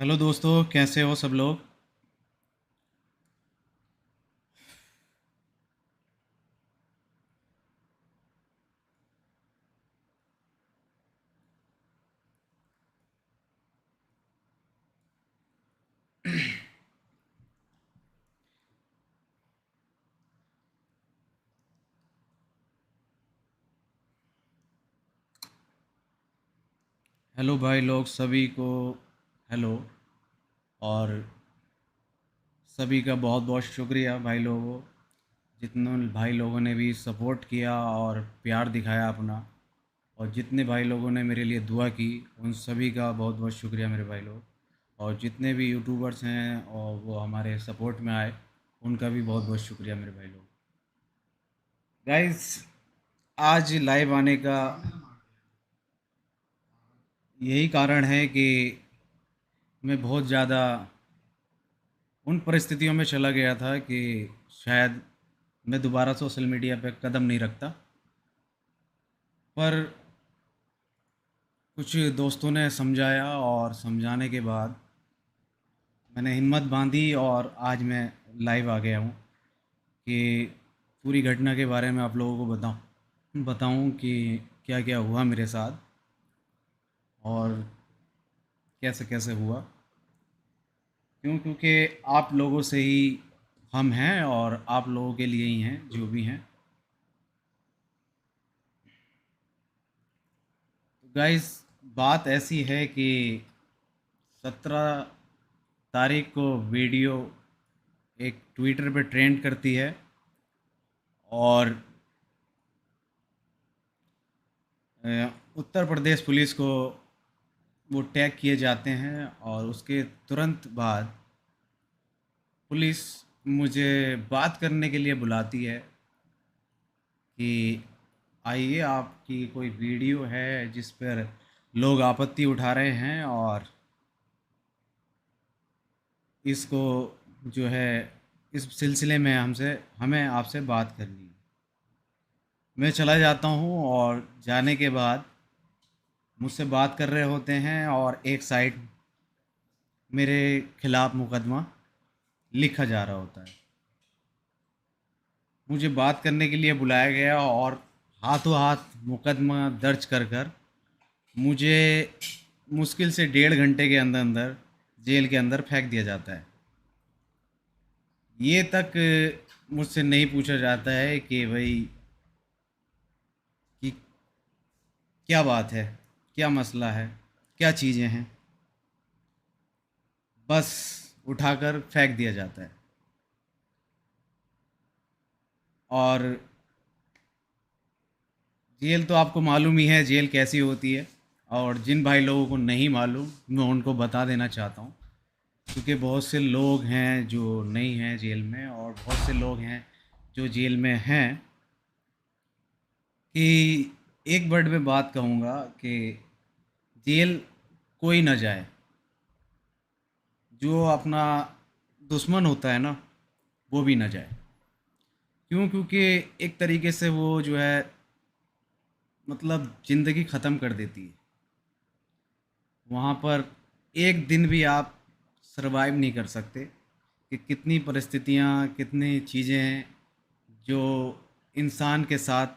Hello दोस्तों, कैसे हो सब लोग। हेलो भाई लोग सभी को। हेलो। और सभी का बहुत बहुत शुक्रिया भाई लोगों, जितने भाई लोगों ने भी सपोर्ट किया और प्यार दिखाया अपना। और जितने भाई लोगों ने मेरे लिए दुआ की, उन सभी का बहुत बहुत शुक्रिया मेरे भाई लोग। और जितने भी यूट्यूबर्स हैं और वो हमारे सपोर्ट में आए, उनका भी बहुत बहुत शुक्रिया मेरे भाई लोग। गाइस, आज लाइव आने का यही कारण है कि मैं बहुत ज़्यादा उन परिस्थितियों में चला गया था कि शायद मैं दोबारा सोशल मीडिया पे कदम नहीं रखता। पर कुछ दोस्तों ने समझाया और समझाने के बाद मैंने हिम्मत बांधी और आज मैं लाइव आ गया हूँ कि पूरी घटना के बारे में आप लोगों को बताऊँ बताऊँ कि क्या क्या हुआ मेरे साथ और कैसे कैसे हुआ। क्योंकि आप लोगों से ही हम हैं और आप लोगों के लिए ही हैं जो भी हैं। तो गाइस, बात ऐसी है कि 17 तारीख को वीडियो एक ट्विटर पे ट्रेंड करती है और उत्तर प्रदेश पुलिस को वो टैग किए जाते हैं और उसके तुरंत बाद पुलिस मुझे बात करने के लिए बुलाती है कि आइए, आपकी कोई वीडियो है जिस पर लोग आपत्ति उठा रहे हैं और इसको जो है इस सिलसिले में हमें आपसे बात करनी है। मैं चला जाता हूँ और जाने के बाद मुझसे बात कर रहे होते हैं और एक साइड मेरे खिलाफ मुकदमा लिखा जा रहा होता है। मुझे बात करने के लिए बुलाया गया और हाथों हाथ मुकदमा दर्ज कर कर मुझे मुश्किल से 1.5 घंटे के अंदर अंदर जेल के अंदर फेंक दिया जाता है। ये तक मुझसे नहीं पूछा जाता है कि भाई कि क्या बात है, क्या मसला है, क्या चीज़ें हैं। बस उठाकर फेंक दिया जाता है। और जेल तो आपको मालूम ही है जेल कैसी होती है। और जिन भाई लोगों को नहीं मालूम, मैं उनको बता देना चाहता हूँ, क्योंकि बहुत से लोग हैं जो नहीं हैं जेल में और बहुत से लोग हैं जो जेल में हैं। कि एक वर्ड में बात कहूँगा कि जेल कोई ना जाए, जो अपना दुश्मन होता है ना, वो भी ना जाए। क्यों? क्योंकि एक तरीके से वो जो है मतलब ज़िंदगी ख़त्म कर देती है। वहाँ पर एक दिन भी आप सरवाइव नहीं कर सकते कि कितनी परिस्थितियाँ, कितनी चीज़ें हैं जो इंसान के साथ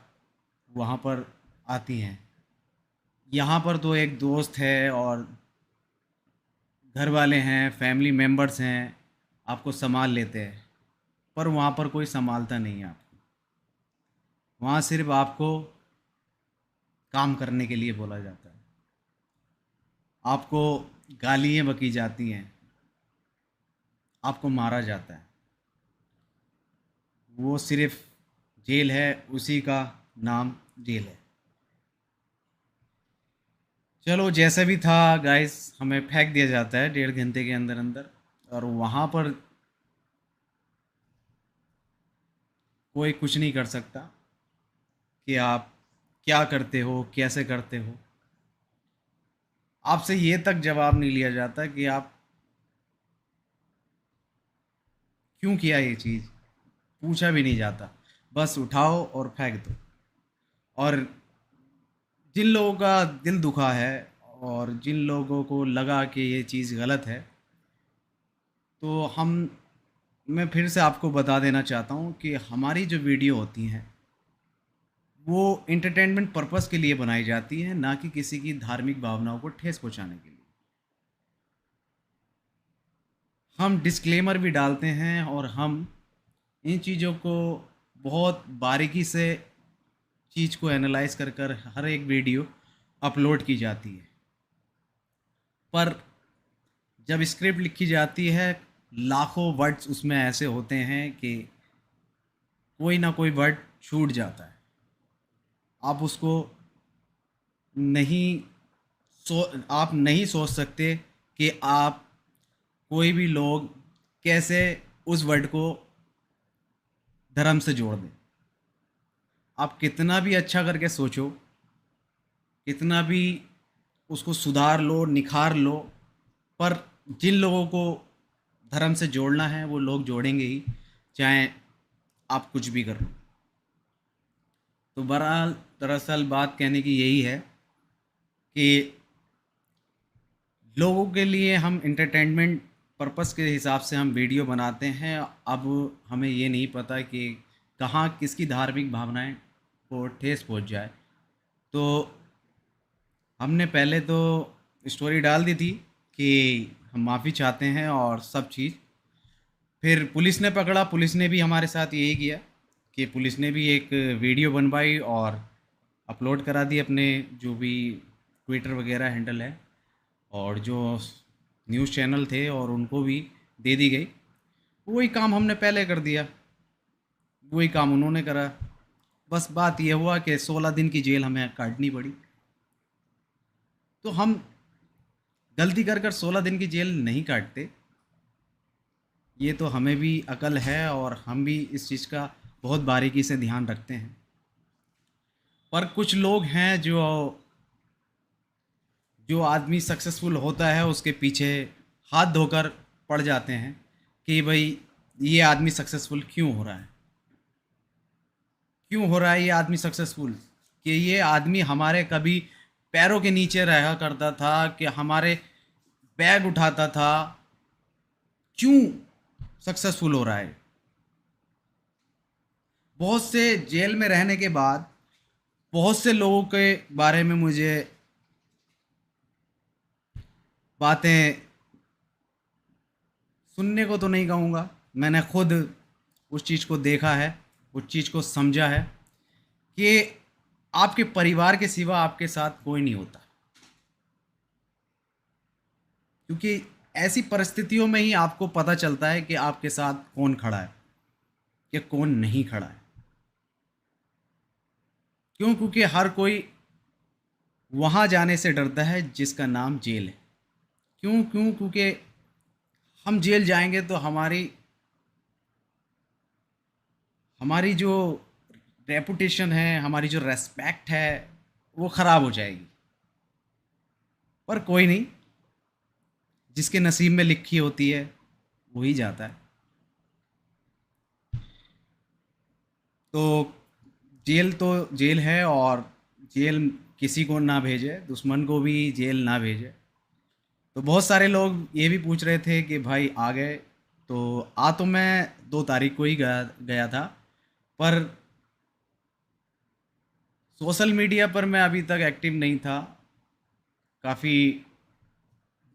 वहाँ पर आती हैं। यहाँ पर तो एक दोस्त है और घर वाले हैं, फैमिली मेम्बर्स हैं, आपको संभाल लेते हैं। पर वहाँ पर कोई संभालता नहीं है आपको। वहाँ सिर्फ आपको काम करने के लिए बोला जाता है। आपको गालियाँ बकी जाती हैं, आपको मारा जाता है। वो सिर्फ जेल है, उसी का नाम जेल है। चलो, जैसे भी था गाइस, हमें फेंक दिया जाता है 1.5 घंटे के अंदर अंदर। और वहाँ पर कोई कुछ नहीं कर सकता कि आप क्या करते हो, कैसे करते हो। आपसे ये तक जवाब नहीं लिया जाता कि आप क्यों किया ये चीज़, पूछा भी नहीं जाता। बस उठाओ और फेंक दो। और जिन लोगों का दिल दुखा है और जिन लोगों को लगा कि ये चीज़ गलत है, तो हम मैं फिर से आपको बता देना चाहता हूँ कि हमारी जो वीडियो होती हैं वो एंटरटेनमेंट पर्पस के लिए बनाई जाती है, ना कि किसी की धार्मिक भावनाओं को ठेस पहुंचाने के लिए। हम डिस्क्लेमर भी डालते हैं और हम इन चीज़ों को बहुत बारीकी से चीज़ को एनालाइज कर कर हर एक वीडियो अपलोड की जाती है। पर जब स्क्रिप्ट लिखी जाती है, लाखों वर्ड्स उसमें ऐसे होते हैं कि कोई ना कोई वर्ड छूट जाता है। आप उसको नहीं सो आप नहीं सोच सकते कि आप कोई भी लोग कैसे उस वर्ड को धर्म से जोड़ दें। आप कितना भी अच्छा करके सोचो, कितना भी उसको सुधार लो, निखार लो, पर जिन लोगों को धर्म से जोड़ना है वो लोग जोड़ेंगे ही, चाहे आप कुछ भी कर लो। तो बहरहाल दरअसल बात कहने की यही है कि लोगों के लिए हम एंटरटेनमेंट पर्पस के हिसाब से हम वीडियो बनाते हैं। अब हमें ये नहीं पता कि कहाँ किसकी धार्मिक भावनाएं को ठेस पहुंच जाए। तो हमने पहले तो स्टोरी डाल दी थी कि हम माफ़ी चाहते हैं और सब चीज़। फिर पुलिस ने पकड़ा, पुलिस ने भी हमारे साथ यही किया कि पुलिस ने भी एक वीडियो बनवाई और अपलोड करा दी अपने जो भी ट्विटर वगैरह हैंडल है, और जो न्यूज़ चैनल थे और उनको भी दे दी गई। वही काम हमने पहले कर दिया, वही काम उन्होंने करा। बस बात यह हुआ कि 16 दिन की जेल हमें काटनी पड़ी। तो हम गलती कर कर 16 दिन की जेल नहीं काटते, ये तो हमें भी अकल है और हम भी इस चीज़ का बहुत बारीकी से ध्यान रखते हैं। पर कुछ लोग हैं जो जो आदमी सक्सेसफुल होता है उसके पीछे हाथ धोकर पड़ जाते हैं कि भाई ये आदमी सक्सेसफुल क्यों हो रहा है, क्यों हो रहा है ये आदमी सक्सेसफुल। कि ये आदमी हमारे कभी पैरों के नीचे रहा करता था, कि हमारे बैग उठाता था, क्यों सक्सेसफुल हो रहा है। बहुत से जेल में रहने के बाद बहुत से लोगों के बारे में मुझे बातें सुनने को तो नहीं कहूँगा, मैंने खुद उस चीज़ को देखा है, उस चीज़ को समझा है कि आपके परिवार के सिवा आपके साथ कोई नहीं होता। क्योंकि ऐसी परिस्थितियों में ही आपको पता चलता है कि आपके साथ कौन खड़ा है या कौन नहीं खड़ा है। क्यों? क्योंकि हर कोई वहाँ जाने से डरता है जिसका नाम जेल है। क्यों? क्यों? क्योंकि हम जेल जाएंगे तो हमारी हमारी जो रेपुटेशन है, हमारी जो रेस्पेक्ट है, वो ख़राब हो जाएगी। पर कोई नहीं, जिसके नसीब में लिखी होती है वही जाता है। तो जेल तो जेल है, और जेल किसी को ना भेजे, दुश्मन को भी जेल ना भेजे। तो बहुत सारे लोग ये भी पूछ रहे थे कि भाई आ गए। तो आ तो मैं 2 तारीख को ही गया गया था, पर सोशल मीडिया पर मैं अभी तक एक्टिव नहीं था। काफ़ी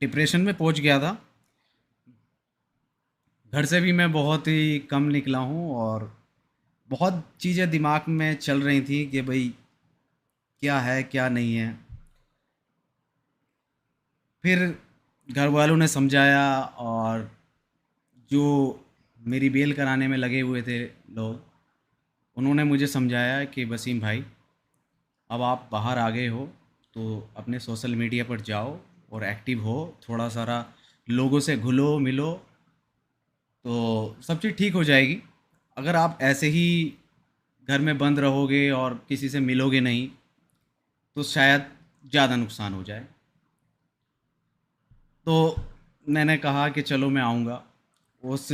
डिप्रेशन में पहुंच गया था। घर से भी मैं बहुत ही कम निकला हूं, और बहुत चीज़ें दिमाग में चल रही थी कि भाई क्या है क्या नहीं है। फिर घर वालों ने समझाया, और जो मेरी बेल कराने में लगे हुए थे लोग, उन्होंने मुझे समझाया कि वसीम भाई, अब आप बाहर आ गए हो तो अपने सोशल मीडिया पर जाओ और एक्टिव हो, थोड़ा सारा लोगों से घुलो मिलो, तो सब चीज़ ठीक हो जाएगी। अगर आप ऐसे ही घर में बंद रहोगे और किसी से मिलोगे नहीं, तो शायद ज़्यादा नुकसान हो जाए। तो मैंने कहा कि चलो मैं आऊँगा। उस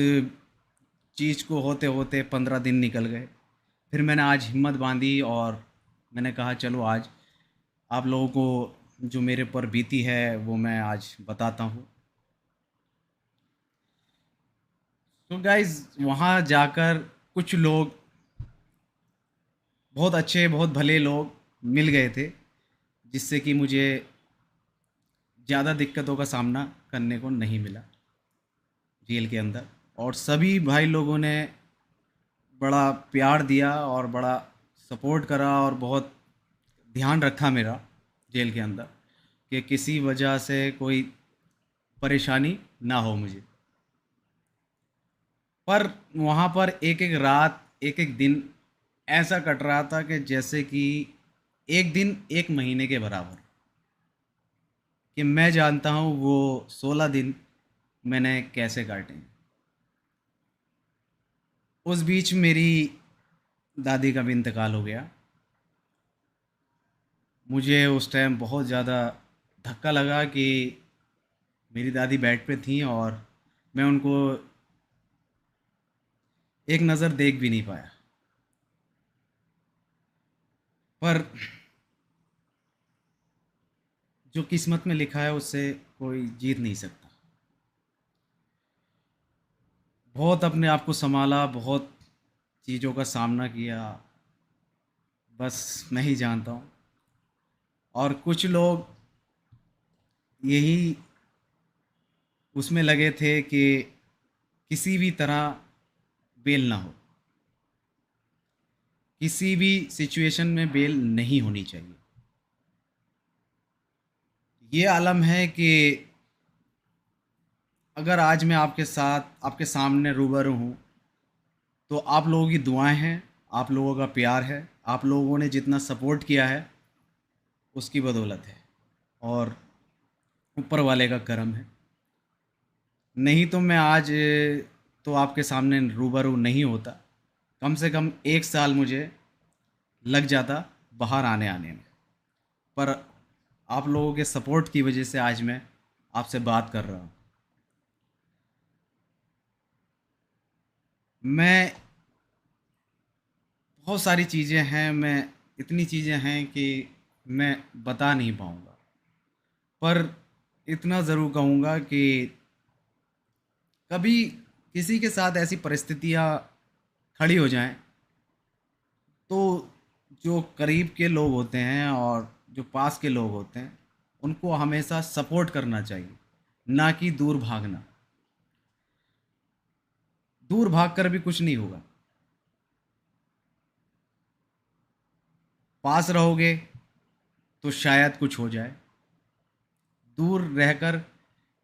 चीज़ को होते होते 15 दिन निकल गए। फिर मैंने आज हिम्मत बांधी और मैंने कहा चलो आज आप लोगों को जो मेरे पर बीती है वो मैं आज बताता हूँ। तो गाइज़ वहाँ जाकर कुछ लोग, बहुत अच्छे, बहुत भले लोग मिल गए थे, जिससे कि मुझे ज़्यादा दिक्कतों का सामना करने को नहीं मिला जेल के अंदर। और सभी भाई लोगों ने बड़ा प्यार दिया और बड़ा सपोर्ट करा और बहुत ध्यान रखा मेरा जेल के अंदर, कि किसी वजह से कोई परेशानी ना हो मुझे। पर वहाँ पर एक एक रात, एक एक दिन ऐसा कट रहा था कि जैसे कि एक दिन एक महीने के बराबर, कि मैं जानता हूँ वो 16 दिन मैंने कैसे काटे हैं। उस बीच मेरी दादी का भी इंतकाल हो गया। मुझे उस टाइम बहुत ज़्यादा धक्का लगा कि मेरी दादी बेड पे थी और मैं उनको एक नज़र देख भी नहीं पाया। पर जो किस्मत में लिखा है उससे कोई जीत नहीं सकता। बहुत अपने आप को संभाला, बहुत चीज़ों का सामना किया, बस मैं ही जानता हूँ। और कुछ लोग यही उसमें लगे थे कि किसी भी तरह बेल ना हो, किसी भी सिचुएशन में बेल नहीं होनी चाहिए। ये आलम है कि अगर आज मैं आपके साथ, आपके सामने रूबरू हूँ, तो आप लोगों की दुआएं हैं, आप लोगों का प्यार है, आप लोगों ने जितना सपोर्ट किया है उसकी बदौलत है, और ऊपर वाले का करम है। नहीं तो मैं आज तो आपके सामने रूबरू नहीं होता। कम से कम 1 साल मुझे लग जाता बाहर आने आने में। पर आप लोगों के सपोर्ट की वजह से आज मैं आपसे बात कर रहा हूँ। मैं, बहुत सारी चीज़ें हैं, मैं, इतनी चीज़ें हैं कि मैं बता नहीं पाऊँगा। पर इतना ज़रूर कहूँगा कि कभी किसी के साथ ऐसी परिस्थितियाँ खड़ी हो जाएं, तो जो करीब के लोग होते हैं और जो पास के लोग होते हैं, उनको हमेशा सपोर्ट करना चाहिए, ना कि दूर भागना। दूर भाग कर भी कुछ नहीं होगा। पास रहोगे तो शायद कुछ हो जाए, दूर रहकर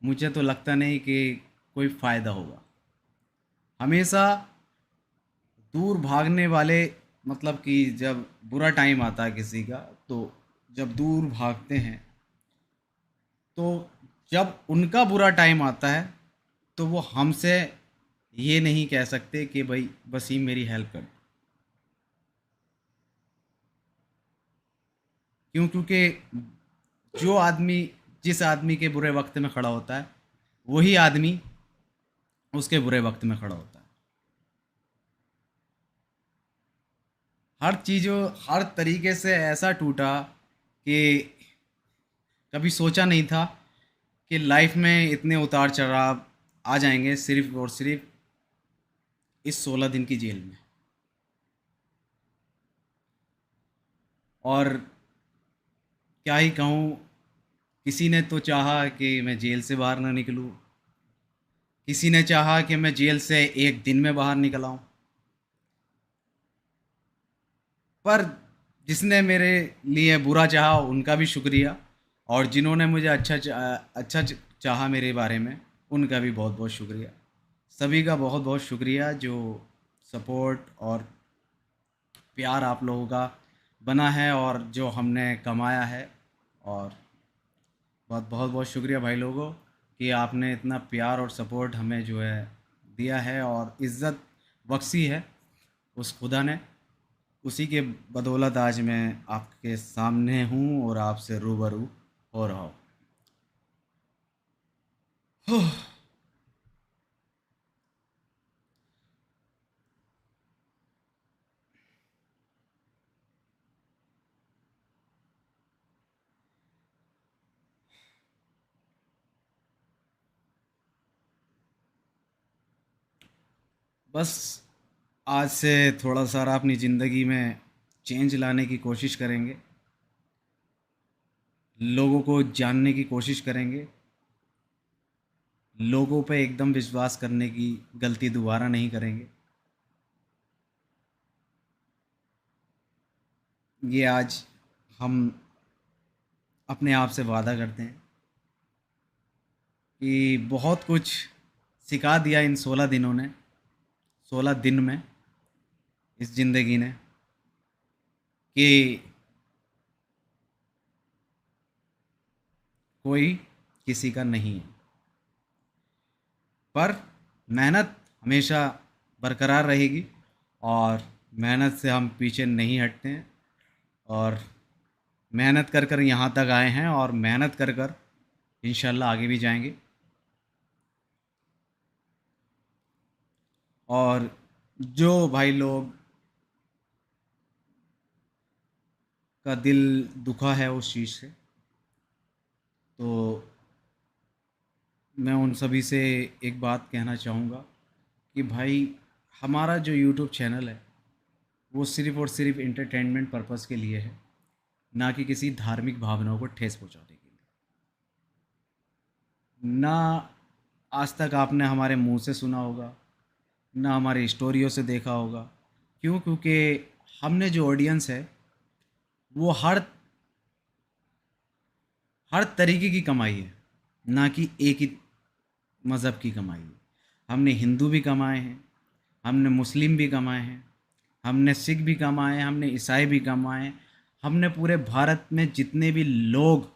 मुझे तो लगता नहीं कि कोई फ़ायदा होगा। हमेशा दूर भागने वाले, मतलब कि जब बुरा टाइम आता है किसी का, तो जब दूर भागते हैं, तो जब उनका बुरा टाइम आता है, तो वो हमसे ये नहीं कह सकते कि भाई वसीम मेरी हेल्प कर। क्यों? क्योंकि जो आदमी, जिस आदमी के बुरे वक्त में खड़ा होता है, वही आदमी उसके बुरे वक्त में खड़ा होता है। हर चीज़ों, हर तरीके से ऐसा टूटा कि कभी सोचा नहीं था कि लाइफ में इतने उतार चढ़ाव आ जाएंगे, सिर्फ और सिर्फ इस 16 दिन की जेल में। और क्या ही कहूँ, किसी ने तो चाहा कि मैं जेल से बाहर ना निकलूँ, किसी ने चाहा कि मैं जेल से एक दिन में बाहर निकल आऊँ। पर जिसने मेरे लिए बुरा चाहा उनका भी शुक्रिया, और जिन्होंने मुझे अच्छा चाहा मेरे बारे में, उनका भी बहुत बहुत शुक्रिया। सभी का बहुत बहुत शुक्रिया, जो सपोर्ट और प्यार आप लोगों का बना है और जो हमने कमाया है। और बहुत बहुत शुक्रिया भाई लोगों, कि आपने इतना प्यार और सपोर्ट हमें जो है दिया है और इज़्ज़त बख्शी है उस खुदा ने। उसी के बदौलत आज मैं आपके सामने हूँ और आपसे रूबरू हो रहा हूँ। बस आज से थोड़ा सारा अपनी ज़िंदगी में चेंज लाने की कोशिश करेंगे, लोगों को जानने की कोशिश करेंगे, लोगों पे एकदम विश्वास करने की गलती दोबारा नहीं करेंगे। ये आज हम अपने आप से वादा करते हैं कि बहुत कुछ सिखा दिया इन 16 दिनों ने, 16 दिन में, इस ज़िंदगी ने, कि कोई किसी का नहीं है। पर मेहनत हमेशा बरकरार रहेगी और मेहनत से हम पीछे नहीं हटते हैं। और मेहनत कर कर यहाँ तक आए हैं और मेहनत कर कर इंशाल्लाह आगे भी जाएंगे। और जो भाई लोग का दिल दुखा है उस चीज़ से, तो मैं उन सभी से एक बात कहना चाहूँगा कि भाई, हमारा जो यूट्यूब चैनल है वो सिर्फ़ और सिर्फ एंटरटेनमेंट पर्पस के लिए है, ना कि किसी धार्मिक भावनाओं को ठेस पहुँचाने के लिए। ना आज तक आपने हमारे मुंह से सुना होगा, ना हमारी स्टोरियों से देखा होगा। क्यों? क्योंकि हमने जो ऑडियंस है वो हर तरीके की कमाई है, ना कि एक ही मज़हब की कमाई है। हमने हिंदू भी कमाए हैं, हमने मुस्लिम भी कमाए हैं, हमने सिख भी कमाए हैं, हमने ईसाई भी कमाए हैं। हमने पूरे भारत में जितने भी लोग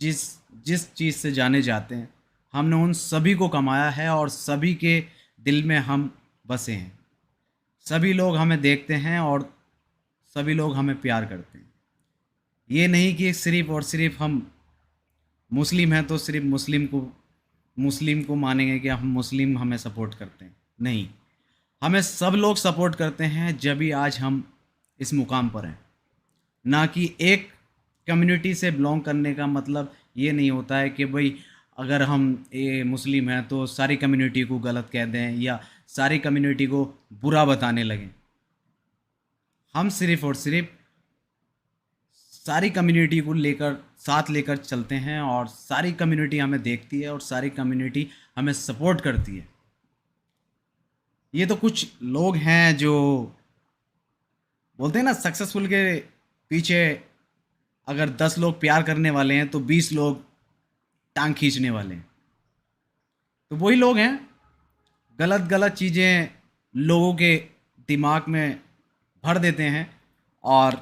जिस जिस चीज़ से जाने जाते हैं, हमने उन सभी को कमाया है और सभी के दिल में हम बसे हैं। सभी लोग हमें देखते हैं और सभी लोग हमें प्यार करते हैं। ये नहीं कि सिर्फ़ और सिर्फ़ हम मुस्लिम हैं तो सिर्फ़ मुस्लिम को मानेंगे कि हम मुस्लिम हमें सपोर्ट करते हैं। नहीं, हमें सब लोग सपोर्ट करते हैं जब भी आज हम इस मुकाम पर हैं। ना कि एक कम्युनिटी से बिलोंग करने का मतलब ये नहीं होता है कि भाई, अगर हम ये मुस्लिम हैं तो सारी कम्युनिटी को गलत कह दें या सारी कम्युनिटी को बुरा बताने लगें। हम सिर्फ़ और सिर्फ सारी कम्युनिटी को लेकर साथ लेकर चलते हैं और सारी कम्युनिटी हमें देखती है और सारी कम्युनिटी हमें सपोर्ट करती है। ये तो कुछ लोग हैं जो बोलते हैं ना, सक्सेसफुल के पीछे अगर 10 लोग प्यार करने वाले हैं तो 20 लोग टांग खींचने वाले हैं। तो वही लोग हैं, गलत गलत चीज़ें लोगों के दिमाग में भर देते हैं और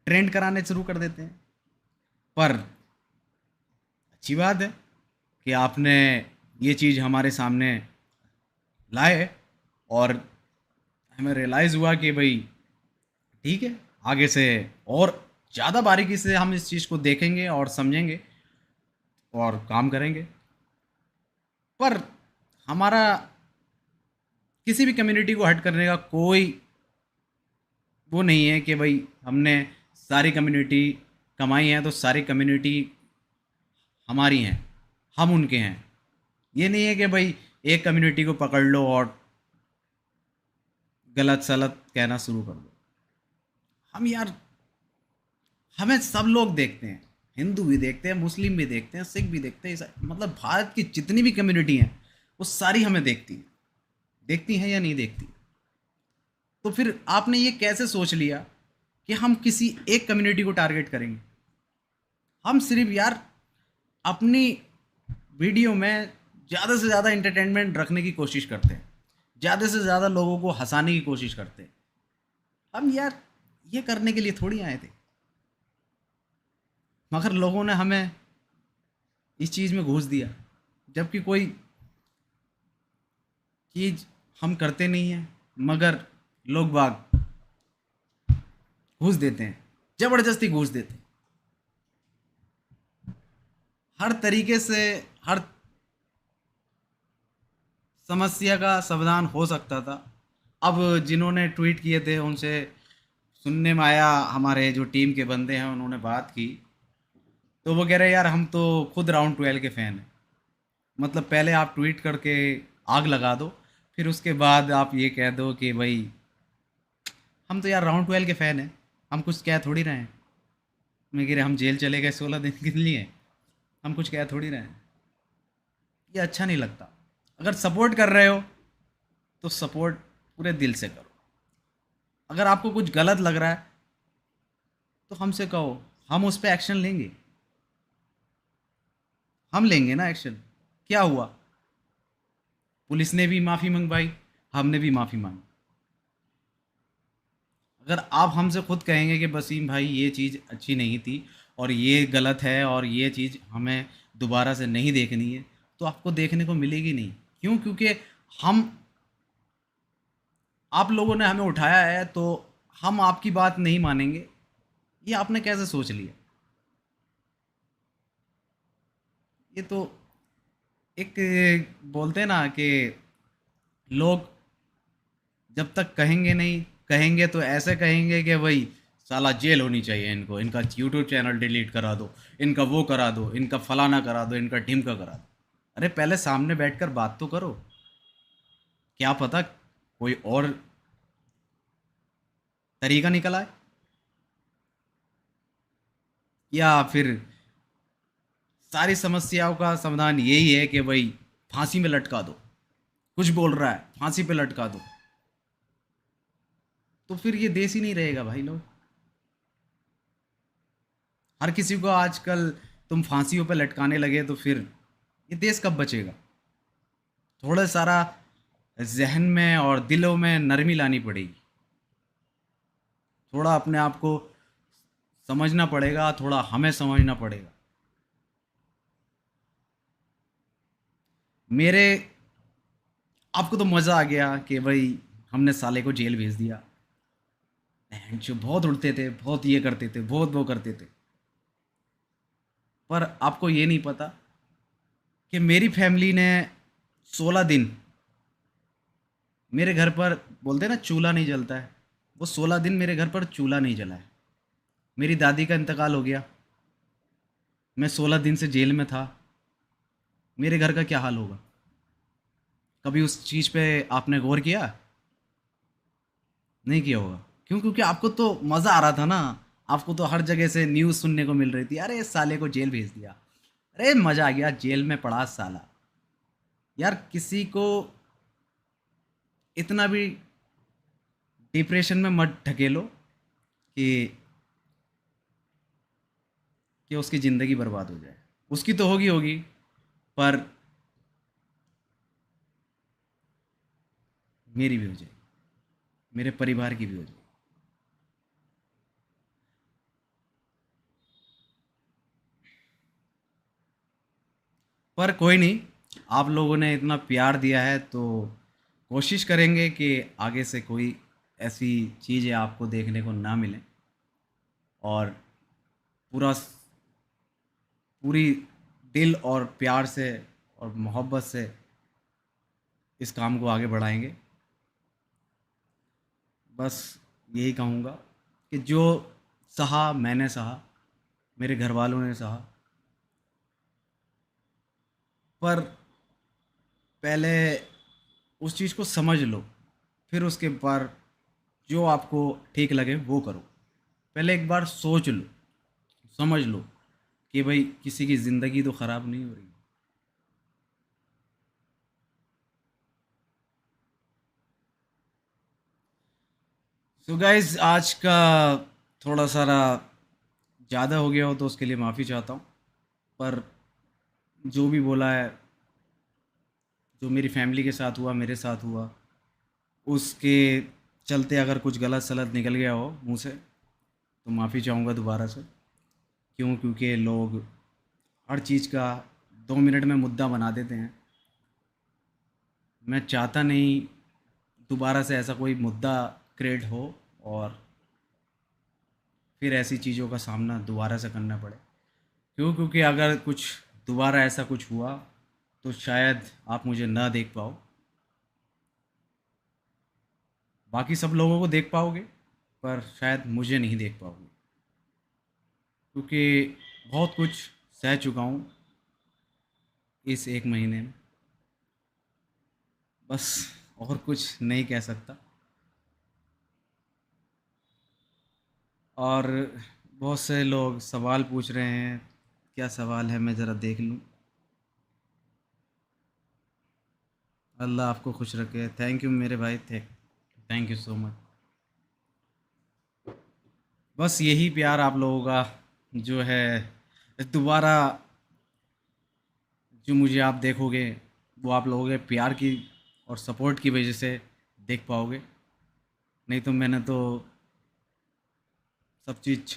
ट्रेंड कराने शुरू कर देते हैं। पर अच्छी बात है कि आपने ये चीज़ हमारे सामने लाए और हमें रियलाइज़ हुआ कि भाई ठीक है, आगे से और ज़्यादा बारीकी से हम इस चीज़ को देखेंगे और समझेंगे और काम करेंगे। पर हमारा किसी भी कम्युनिटी को हर्ट करने का कोई वो नहीं है कि भाई हमने सारी कम्युनिटी कमाई है तो सारी कम्युनिटी हमारी हैं, हम उनके हैं। ये नहीं है कि भाई एक कम्युनिटी को पकड़ लो और गलत सलत कहना शुरू कर दो। हम यार, हमें सब लोग देखते हैं, हिंदू भी देखते हैं, मुस्लिम भी देखते हैं, सिख भी देखते हैं, मतलब भारत की जितनी भी कम्युनिटी हैं वो सारी हमें देखती हैं या नहीं देखती। तो फिर आपने ये कैसे सोच लिया कि हम किसी एक कम्युनिटी को टारगेट करेंगे? हम सिर्फ यार अपनी वीडियो में ज़्यादा से ज़्यादा इंटरटेनमेंट रखने की कोशिश करते हैं, ज़्यादा से ज़्यादा लोगों को हंसाने की कोशिश करते हैं। हम यार ये करने के लिए थोड़ी आए थे। मगर लोगों ने हमें इस चीज़ में घूस दिया, जबकि कोई चीज़ हम करते नहीं हैं, मगर लोग बाग घूस देते हैं, ज़बरदस्ती घूस देते हैं। हर तरीके से हर समस्या का समाधान हो सकता था। अब जिन्होंने ट्वीट किए थे उनसे सुनने में आया, हमारे जो टीम के बंदे हैं उन्होंने बात की, तो वो कह रहे यार हम तो खुद राउंड 12 के फ़ैन हैं। मतलब पहले आप ट्वीट करके आग लगा दो, फिर उसके बाद आप ये कह दो कि भाई हम तो यार राउंड 12 के फ़ैन हैं, हम कुछ कह थोड़ी रहे हैं। मैं कह रहे हम जेल चले गए 16 दिन के लिए, हम कुछ कह थोड़ी रहे हैं। ये अच्छा नहीं लगता। अगर सपोर्ट कर रहे हो तो सपोर्ट पूरे दिल से करो। अगर आपको कुछ गलत लग रहा है तो हमसे कहो, हम उस पर एक्शन लेंगे। हम लेंगे ना एक्शन। क्या हुआ? पुलिस ने भी माफ़ी मंगवाई, हमने भी माफ़ी मांगी। अगर आप हमसे खुद कहेंगे कि वसीम भाई ये चीज़ अच्छी नहीं थी और ये गलत है और ये चीज़ हमें दोबारा से नहीं देखनी है, तो आपको देखने को मिलेगी नहीं। क्यों? क्योंकि हम आप लोगों ने हमें उठाया है, तो हम आपकी बात नहीं मानेंगे, ये आपने कैसे सोच लिया? ये तो एक बोलते हैं ना कि लोग जब तक कहेंगे नहीं, कहेंगे तो ऐसे कहेंगे कि भाई साला जेल होनी चाहिए इनको, इनका यूट्यूब चैनल डिलीट करा दो, इनका वो करा दो, इनका फलाना करा दो, इनका ढिमका करा दो। अरे पहले सामने बैठकर बात तो करो। क्या पता कोई और तरीका निकल आए, या फिर सारी समस्याओं का समाधान यही है कि भाई फांसी में लटका दो। कुछ बोल रहा है फांसी पे लटका दो, तो फिर ये देश ही नहीं रहेगा भाई लोग। हर किसी को आजकल तुम फांसियों पे लटकाने लगे तो फिर ये देश कब बचेगा? थोड़ा सारा जहन में और दिलों में नरमी लानी पड़ेगी। थोड़ा अपने आप को समझना पड़ेगा, थोड़ा हमें समझना पड़ेगा। मेरे आपको तो मज़ा आ गया कि भाई हमने साले को जेल भेज दिया। जो बहुत उड़ते थे, बहुत ये करते थे, बहुत वो करते थे। पर आपको ये नहीं पता कि मेरी फैमिली ने 16 दिन मेरे घर पर, बोलते हैं ना चूल्हा नहीं जलता है, वो 16 दिन मेरे घर पर चूल्हा नहीं जला है। मेरी दादी का इंतकाल हो गया, मैं 16 दिन से जेल में था। मेरे घर का क्या हाल होगा? कभी उस चीज़ पे आपने गौर किया? नहीं किया होगा। क्यों? क्योंकि आपको तो मज़ा आ रहा था ना। आपको तो हर जगह से न्यूज़ सुनने को मिल रही थी, अरे इस साले को जेल भेज दिया, अरे मज़ा आ गया जेल में पड़ा साला। यार किसी को इतना भी डिप्रेशन में मत ढकेलो कि उसकी ज़िंदगी बर्बाद हो जाए। उसकी तो होगी होगी, पर मेरी भी हो जाएगी, मेरे परिवार की भी हो जाएगी। पर कोई नहीं, आप लोगों ने इतना प्यार दिया है तो कोशिश करेंगे कि आगे से कोई ऐसी चीज़ें आपको देखने को ना मिलें, और पूरा पूरी दिल और प्यार से और मोहब्बत से इस काम को आगे बढ़ाएंगे। बस यही कहूँगा कि जो सहा मैंने सहा, मेरे घर वालों ने सहा, पर पहले उस चीज़ को समझ लो, फिर उसके बाद जो आपको ठीक लगे वो करो। पहले एक बार सोच लो, समझ लो कि भाई किसी की ज़िंदगी तो ख़राब नहीं हो रही। सो गाइज आज का थोड़ा सारा ज़्यादा हो गया हो तो उसके लिए माफ़ी चाहता हूँ। पर जो भी बोला है, जो मेरी फैमिली के साथ हुआ, मेरे साथ हुआ, उसके चलते अगर कुछ गलत सलत निकल गया हो मुँह से, तो माफ़ी चाहूँगा दोबारा से। क्यों? क्योंकि लोग हर चीज़ का 2 मिनट में मुद्दा बना देते हैं। मैं चाहता नहीं दोबारा से ऐसा कोई मुद्दा क्रिएट हो और फिर ऐसी चीज़ों का सामना दोबारा से करना पड़े। क्यों? क्योंकि अगर कुछ दोबारा ऐसा कुछ हुआ तो शायद आप मुझे ना देख पाओ, बाकी सब लोगों को देख पाओगे, पर शायद मुझे नहीं देख पाओगे। क्योंकि बहुत कुछ सह चुका हूँ इस 1 महीने में। बस और कुछ नहीं कह सकता। और बहुत से लोग सवाल पूछ रहे हैं, क्या सवाल है मैं ज़रा देख लूँ। अल्लाह आपको खुश रखे। थैंक यू मेरे भाई, थैंक यू सो मच। बस यही प्यार आप लोगों का जो है दोबारा, जो मुझे आप देखोगे वो आप लोगों के प्यार की और सपोर्ट की वजह से देख पाओगे। नहीं तो मैंने तो सब चीज़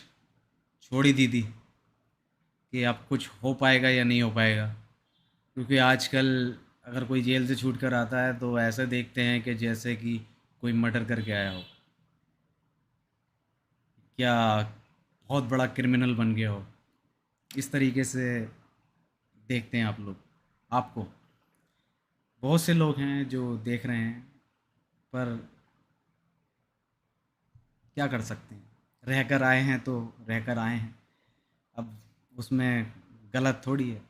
छोड़ ही दी थी कि अब कुछ हो पाएगा या नहीं हो पाएगा। क्योंकि आजकल अगर कोई जेल से छूट कर आता है तो ऐसे देखते हैं कि जैसे कि कोई मर्डर करके आया हो, क्या बहुत बड़ा क्रिमिनल बन गया हो, इस तरीके से देखते हैं आप लोग आपको। बहुत से लोग हैं जो देख रहे हैं, पर क्या कर सकते हैं, रहकर आए हैं तो रहकर आए हैं, अब उसमें गलत थोड़ी है।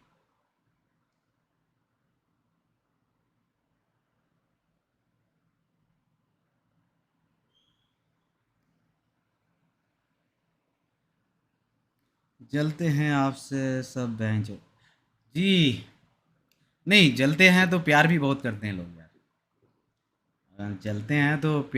जलते हैं आपसे सब बहन जो, जी नहीं, जलते हैं तो प्यार भी बहुत करते हैं लोग यार। जलते हैं तो प्यार